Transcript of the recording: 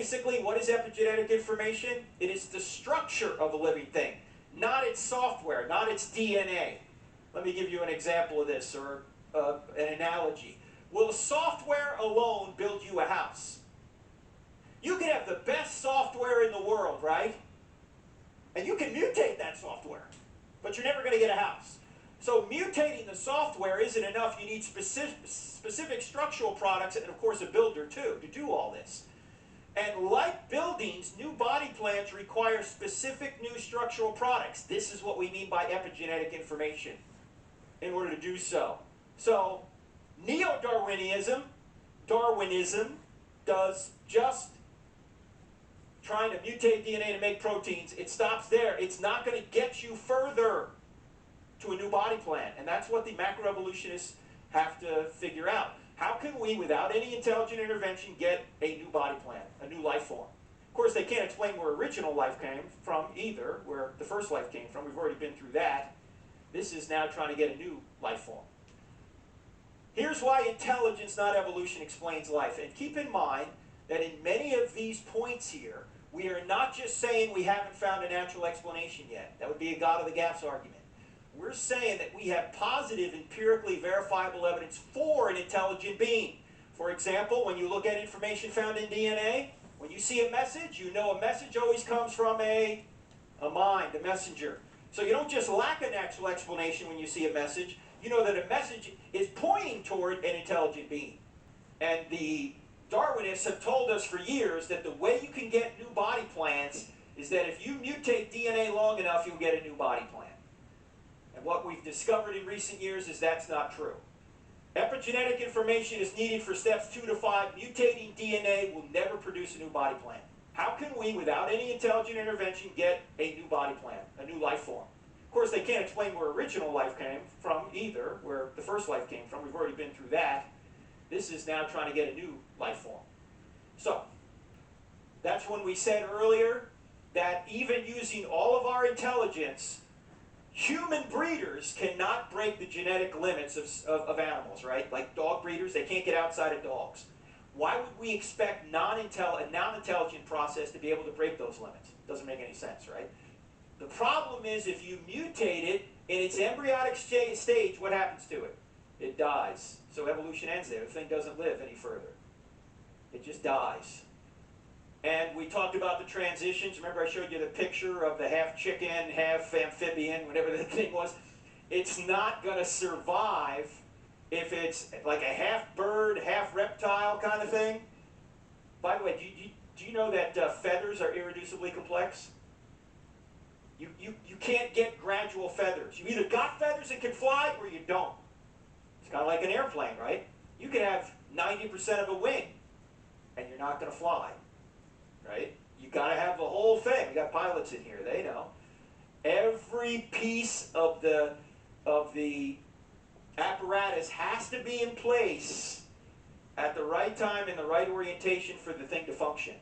Basically, what is epigenetic information? It is the structure of a living thing, not its software, not its DNA. Let me give you an example of this, or an analogy. Will software alone build you a house? You can have the best software in the world, right? And you can mutate that software, but you're never going to get a house. So mutating the software isn't enough. You need specific structural products, and of course a builder too, to do all this. And like buildings, new body plans require specific new structural products. This is what we mean by epigenetic information in order to do so. So Neo-Darwinism, Darwinism, does just trying to mutate DNA to make proteins. It stops there. It's not going to get you further to a new body plan. And that's what the macroevolutionists have to figure out. How can we, without any intelligent intervention, get a new body plan, a new life form? Of course, they can't explain where original life came from either, where the first life came from. We've already been through that. This is now trying to get a new life form. Here's why intelligence, not evolution, explains life. And keep in mind that in many of these points here, we are not just saying we haven't found a natural explanation yet. That would be a God of the gaps argument. We're saying that we have positive, empirically verifiable evidence for an intelligent being. For example, when you look at information found in DNA, when you see a message, you know a message always comes from a mind, a messenger. So you don't just lack a natural explanation when you see a message. You know that a message is pointing toward an intelligent being. And the Darwinists have told us for years that the way you can get new body plans is that if you mutate DNA long enough, you'll get a new body plan. And what we've discovered in recent years is that's not true. Epigenetic information is needed for steps 2 to 5. Mutating DNA will never produce a new body plan. How can we, without any intelligent intervention, get a new body plan, a new life form? Of course, they can't explain where original life came from either, where the first life came from. We've already been through that. This is now trying to get a new life form. So, that's when we said earlier that even using all of our intelligence, human breeders cannot break the genetic limits of animals, right? Like dog breeders, they can't get outside of dogs. Why would we expect a non-intelligent process to be able to break those limits? Doesn't make any sense, right? The problem is if you mutate it in its embryonic stage, what happens to it? It dies. So evolution ends there. The thing doesn't live any further. It just dies. And we talked about the transitions. Remember I showed you the picture of the half chicken, half amphibian, whatever the thing was? It's not going to survive if it's like a half bird, half reptile kind of thing. By the way, do you know that feathers are irreducibly complex? You can't get gradual feathers. You either got feathers and can fly or you don't. It's kind of like an airplane, right? You can have 90% of a wing and you're not going to fly, right? You got to have the whole thing. We got pilots in here, they know. Every piece of the apparatus has to be in place at the right time in the right orientation for the thing to function.